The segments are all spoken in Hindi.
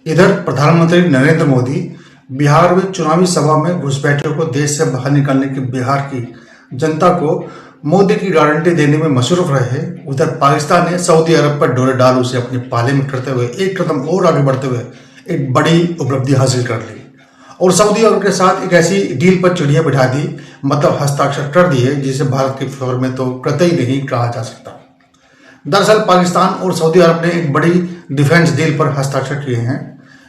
इधर प्रधानमंत्री नरेंद्र मोदी बिहार में चुनावी सभा में घुसपैठियों को देश से बाहर निकालने की बिहार की जनता को मोदी की गारंटी देने में मशरूफ रहे। उधर पाकिस्तान ने सऊदी अरब पर डोरे डाल उसे अपने पाले में करते हुए एक कदम और आगे बढ़ते हुए एक बड़ी उपलब्धि हासिल कर ली और सऊदी अरब के साथ एक ऐसी डील पर चिड़िया बिठा दी, मतलब हस्ताक्षर कर दिए, जिसे भारत के फेवर में तो कतई नहीं कहा जा सकता। दरअसल पाकिस्तान और सऊदी अरब ने एक बड़ी डिफेंस डील पर हस्ताक्षर किए हैं,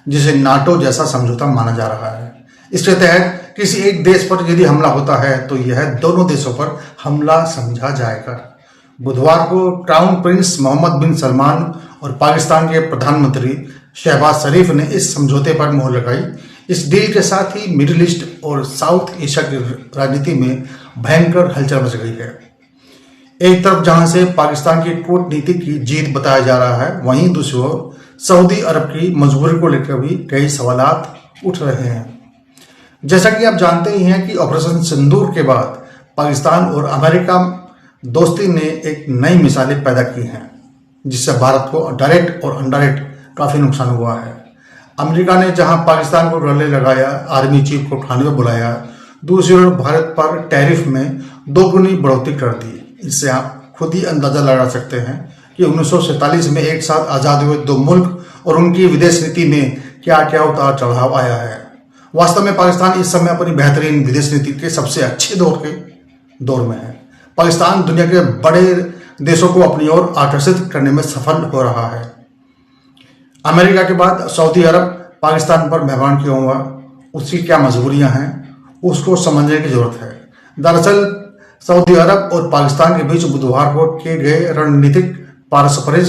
जिसे नाटो जैसा समझौता माना जा रहा है। इसके तहत किसी एक देश पर यदि हमला होता है तो यह दोनों देशों पर हमला समझा जाएगा। बुधवार को क्राउन प्रिंस मोहम्मद बिन सलमान और पाकिस्तान के प्रधानमंत्री शहबाज शरीफ ने इस समझौते पर मोहर लगाई। इस डील के साथ ही मिडिल ईस्ट और साउथ एशिया की राजनीति में भयंकर हलचल मच गई है। एक तरफ जहां से पाकिस्तान की कूटनीति की जीत बताया जा रहा है, वहीं दूसरी ओर सऊदी अरब की मजबूरी को लेकर भी कई सवालात उठ रहे हैं। जैसा कि आप जानते ही हैं कि ऑपरेशन सिंदूर के बाद पाकिस्तान और अमेरिका दोस्ती ने एक नई मिसालें पैदा की हैं, जिससे भारत को डायरेक्ट और इनडायरेक्ट काफी नुकसान हुआ है। अमेरिका ने जहां पाकिस्तान को गले लगाया, आर्मी चीफ को खाने में बुलाया, दूसरी ओर भारत पर टैरिफ में दोगुनी बढ़ोतरी कर दी। इससे आप खुद ही अंदाजा लगा सकते हैं कि 1947 में एक साथ आजाद हुए दो मुल्क और उनकी विदेश नीति में क्या क्या उतार चढ़ाव आया है। वास्तव में पाकिस्तान इस समय अपनी बेहतरीन विदेश नीति के सबसे अच्छे दौर में है। पाकिस्तान दुनिया के बड़े देशों को अपनी ओर आकर्षित करने में सफल हो रहा है। अमेरिका के बाद सऊदी अरब पाकिस्तान पर मेहमान क्यों हुआ, उसकी क्या मजबूरियां हैं, उसको समझने की जरूरत है। दरअसल सऊदी अरब और पाकिस्तान के बीच बुधवार को किए गए रणनीतिक पारस्परिक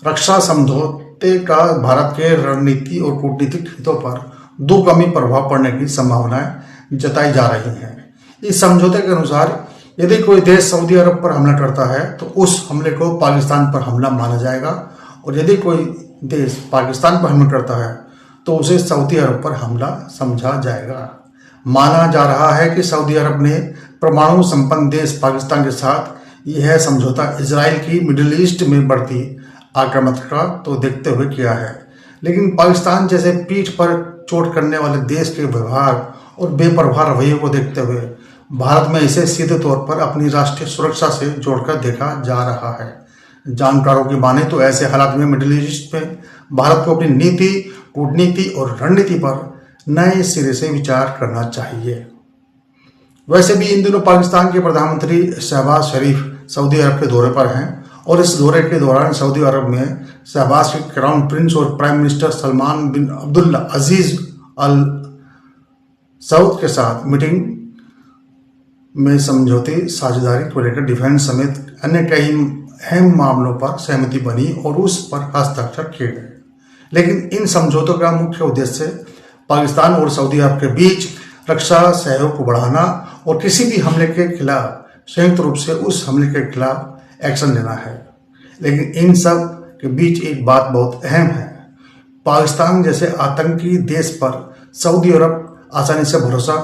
रक्षा समझौते का भारत के रणनीति और कूटनीतिक हितों पर दूरगामी प्रभाव पड़ने की संभावनाएं जताई जा रही हैं। इस समझौते के अनुसार यदि कोई देश सऊदी अरब पर हमला करता है तो उस हमले को पाकिस्तान पर हमला माना जाएगा, और यदि कोई देश पाकिस्तान पर हमला करता है तो उसे सऊदी अरब पर हमला समझा जाएगा। माना जा रहा है कि सऊदी अरब ने परमाणु संपन्न देश पाकिस्तान के साथ यह समझौता इजराइल की मिडिल ईस्ट में बढ़ती आक्रामकता तो देखते हुए किया है, लेकिन पाकिस्तान जैसे पीठ पर चोट करने वाले देश के व्यवहार और बेपरवाह रवैये को देखते हुए भारत में इसे सीधे तौर पर अपनी राष्ट्रीय सुरक्षा से जोड़कर देखा जा रहा है। जानकारों की माने तो ऐसे हालात में मिडिल ईस्ट में भारत को अपनी नीति, कूटनीति और रणनीति पर नए सिरे से विचार करना चाहिए। वैसे भी इन दिनों पाकिस्तान के प्रधानमंत्री शहबाज शरीफ सऊदी अरब के दौरे पर हैं और इस दौरे के दौरान सऊदी अरब में शहबाज के क्राउन प्रिंस और प्राइम मिनिस्टर सलमान बिन अब्दुल अजीज अल सऊद के साथ मीटिंग में समझौते साझेदारी को लेकर डिफेंस समेत अन्य कई अहम मामलों पर सहमति बनी और उस पर हस्ताक्षर किए गए। लेकिन इन समझौतों का मुख्य उद्देश्य पाकिस्तान और सऊदी अरब के बीच रक्षा सहयोग को बढ़ाना और किसी भी हमले के खिलाफ संयुक्त रूप से उस हमले के खिलाफ एक्शन लेना है। लेकिन इन सब के बीच एक बात बहुत अहम है, पाकिस्तान जैसे आतंकी देश पर सऊदी अरब आसानी से भरोसा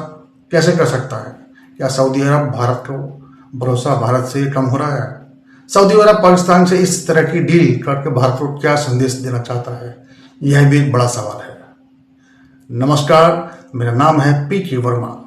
कैसे कर सकता है? क्या सऊदी अरब भारत को भरोसा भारत से कम हो रहा है? सऊदी अरब पाकिस्तान से इस तरह की डील करके भारत को क्या संदेश देना चाहता है? यह भी एक बड़ा सवाल है। नमस्कार, मेरा नाम है पी के वर्मा।